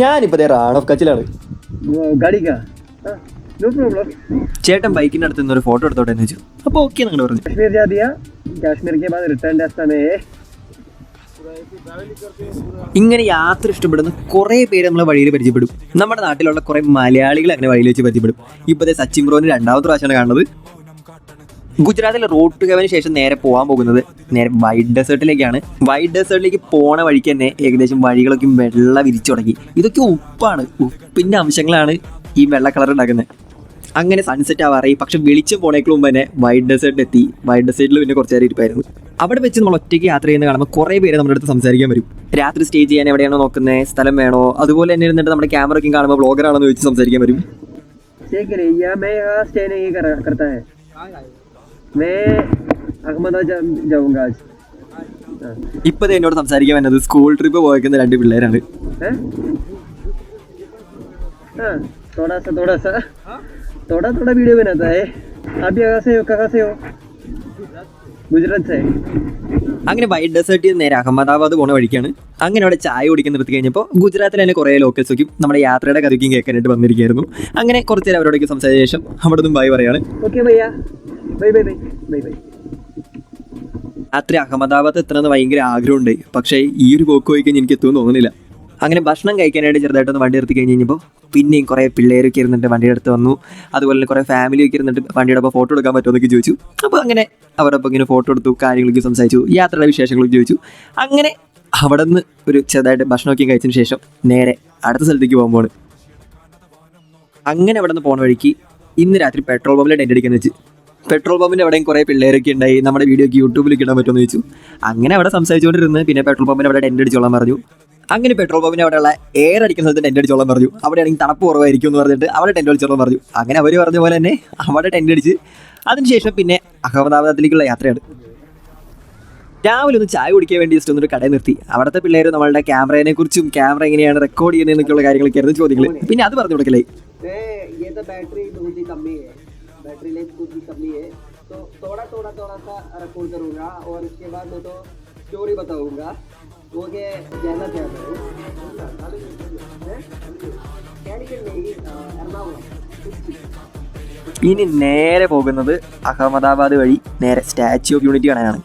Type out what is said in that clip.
ഞാനിപ്പോ റാൺ ഓഫ് കച്ചിലാണ്. ചേട്ടൻ ബൈക്കിന്റെ അടുത്ത് നിന്ന് ഒരു ഫോട്ടോ എടുത്തോട്ടെ എന്ന് വെച്ചു. അപ്പൊ ഓക്കെ നിങ്ങൾ പറഞ്ഞു. ഇങ്ങനെ യാത്ര ഇഷ്ടപ്പെടുന്ന കുറേ പേര് നമ്മളെ വഴിയിൽ പരിചയപ്പെടും. നമ്മുടെ നാട്ടിലുള്ള കുറേ മലയാളികൾ അങ്ങനെ വഴിയിൽ വെച്ച് പരിചയപ്പെടും. ഇപ്പോഴത്തെ സച്ചിൻ ബ്രോന് 2ാമത്തെ പ്രാവശ്യമാണ് കാണുന്നത്. ഗുജറാത്തിലെ റോഡ് ടു ഹെവന് ശേഷം നേരെ പോകാൻ പോകുന്നത് നേരെ വൈറ്റ് ഡെസേർട്ടിലേക്കാണ്. വൈറ്റ് ഡെസേർട്ടിലേക്ക് പോണ വഴിക്ക് തന്നെ ഏകദേശം വഴികളൊക്കെ വെള്ളം വിരിച്ചു തുടങ്ങി. ഇതൊക്കെ ഉപ്പാണ്, ഉപ്പിൻ്റെ അംശങ്ങളാണ് ഈ വെള്ള കളർ ഉണ്ടാക്കുന്നത്. അങ്ങനെ സൺസെറ്റ് ആവാറായി. പക്ഷെ വെളിച്ചം പോണേക്ക് മുമ്പ് തന്നെ വൈറ്റ് ഡെസേർട്ടിൽ എത്തി. വൈറ്റ് ഡെസേർട്ടിൽ പിന്നെ കുറച്ച് നേരം ഇരിപ്പായിരുന്നു. അവിടെ വെച്ച് നമ്മൾ ഒറ്റയ്ക്ക് യാത്ര ചെയ്യുന്ന കാണുമ്പോൾ കുറേ പേര് നമ്മുടെ അടുത്ത് സംസാരിക്കാൻ വരും. രാത്രി സ്റ്റേ ചെയ്യാൻ എവിടെയാണോ നോക്കുന്നത്, സ്ഥലം വേണോ, അതുപോലെ തന്നെ ഇരുന്നിട്ട് നമ്മുടെ ക്യാമറയ്ക്കും കാണുമ്പോൾ ബ്ലോഗറാണെന്ന് ചോദിച്ച് സംസാരിക്കാൻ വരും. ഇപ്പൊ എന്നോട് സംസാരിക്കാൻ വന്നത് സ്കൂൾ ട്രിപ്പ് പോയേക്കുന്ന 2 പിള്ളേരാണ്. थोड़ा वीडियो बनाता है. आप यहाँ से हो, कहाँ से हो? गुजरात से. അങ്ങനെ വൈറ്റ് ഡെസേർട്ടിൽ നേരെ അഹമ്മദാബാദ് പോണ വഴിക്കാണ്. അങ്ങനെ അവിടെ ചായ കുടിക്കാൻ നിർത്തി കഴിഞ്ഞപ്പോൾ ഗുജറാത്തിൽ തന്നെ കുറേ ലോക്കൽസൊക്കെ നമ്മുടെ യാത്രയുടെ കഥയ്ക്കും കേൾക്കാനായിട്ട് വന്നിരിക്കുകയായിരുന്നു. അങ്ങനെ കുറച്ച് നേരം അവരോടൊക്കെ സംസാരിച്ച ശേഷം അവിടെ നിന്നും ബൈ പറയാണ്. രാത്രി അഹമ്മദാബാദ് എത്തണമെന്ന് ഭയങ്കര ആഗ്രഹമുണ്ട്. പക്ഷേ ഈ ഒരു പോക്ക് പോയി കഴിഞ്ഞാൽ എനിക്ക് എത്തുമെന്ന് തോന്നുന്നില്ല. അങ്ങനെ ഭക്ഷണം കഴിക്കാനായിട്ട് ചെറുതായിട്ടൊന്ന് വണ്ടി നിർത്തി കഴിഞ്ഞ് കഴിഞ്ഞപ്പോൾ പിന്നെയും കുറേ പിള്ളേരൊക്കെ ഇരുന്നിട്ട് വണ്ടിയുടെ അടുത്ത് വന്നു. അതുപോലെ തന്നെ കുറേ ഫാമിലിയൊക്കെ ഇരുന്നിട്ട് വണ്ടിയുടെ ഒപ്പം ഫോട്ടോ എടുക്കാൻ പറ്റുമെന്നൊക്കെ ചോദിച്ചു. അപ്പോൾ അങ്ങനെ അവരൊപ്പം ഇങ്ങനെ ഫോട്ടോ എടുത്തു, കാര്യങ്ങളൊക്കെ സംസാരിച്ചു, യാത്രയുടെ വിശേഷങ്ങളൊക്കെ ചോദിച്ചു. അങ്ങനെ അവിടെ നിന്ന് ഒരു ചെറുതായിട്ട് ഭക്ഷണമൊക്കെ കഴിച്ചതിന് ശേഷം നേരെ അടുത്ത സ്ഥലത്തേക്ക് പോകുമ്പോൾ അങ്ങനെ അവിടെ നിന്ന് പോകുന്ന വഴിക്ക് ഇന്ന് രാത്രി പെട്രോൾ പമ്പിൽ ടെൻ്റ് അടിക്കാന്ന് വെച്ച്. പെട്രോൾ പമ്പിൻ്റെ അവിടെയും കുറേ പിള്ളേരൊക്കെ ഉണ്ടായി. നമ്മുടെ വീഡിയോക്ക് യൂട്യൂബിലേക്ക് ഇടാൻ പറ്റുമെന്ന് ചോദിച്ചു. അങ്ങനെ അവിടെ സംസാരിച്ചുകൊണ്ടിരുന്ന് പിന്നെ പെട്രോൾ പമ്പിൻ്റെ അവിടെ ടെൻ്റ് അടിച്ചോളാൻ പറഞ്ഞു. അങ്ങനെ പെട്രോൾ പമ്പിൻ്റെ അവിടെയുള്ള എയർ അടിക്കുന്ന സ്ഥലത്ത് ടെൻ്റ് അടിച്ചോളാൻ പറഞ്ഞു. അവിടെയാണെങ്കിൽ തണുപ്പ് കുറവായിരിക്കും എന്ന് പറഞ്ഞിട്ട് അവിടെ ടെൻ്റ് അടിച്ചോളാൻ പറഞ്ഞു. അങ്ങനെ അവർ പറഞ്ഞ പോലെ തന്നെ അവിടെ ടെൻ്റ് അടിച്ച് അതിനുശേഷം പിന്നെ അഹമ്മദാബാദിലേക്കുള്ള യാത്രയാണ്. രാവിലെ ഒന്ന് ചായ കുടിക്കാൻ വേണ്ടി ജസ്റ്റ് ഒന്നൊരു കടയിൽ നിർത്തി. അവിടുത്തെ പിള്ളേർ നമ്മളുടെ ക്യാമറയെ കുറിച്ചും ക്യാമറ എങ്ങനെയാണ് റെക്കോർഡ് ചെയ്യുന്നതെന്നൊക്കെയുള്ള കാര്യങ്ങളൊക്കെ ആയിരുന്നു ചോദ്യങ്ങൾ. പിന്നെ അത് പറഞ്ഞു കൊടുക്കലേ. ഇനി നേരെ പോകുന്നത് അഹമ്മദാബാദ് വഴി നേരെ സ്റ്റാച്യു ഓഫ് യൂണിറ്റി കാണാനാണ്.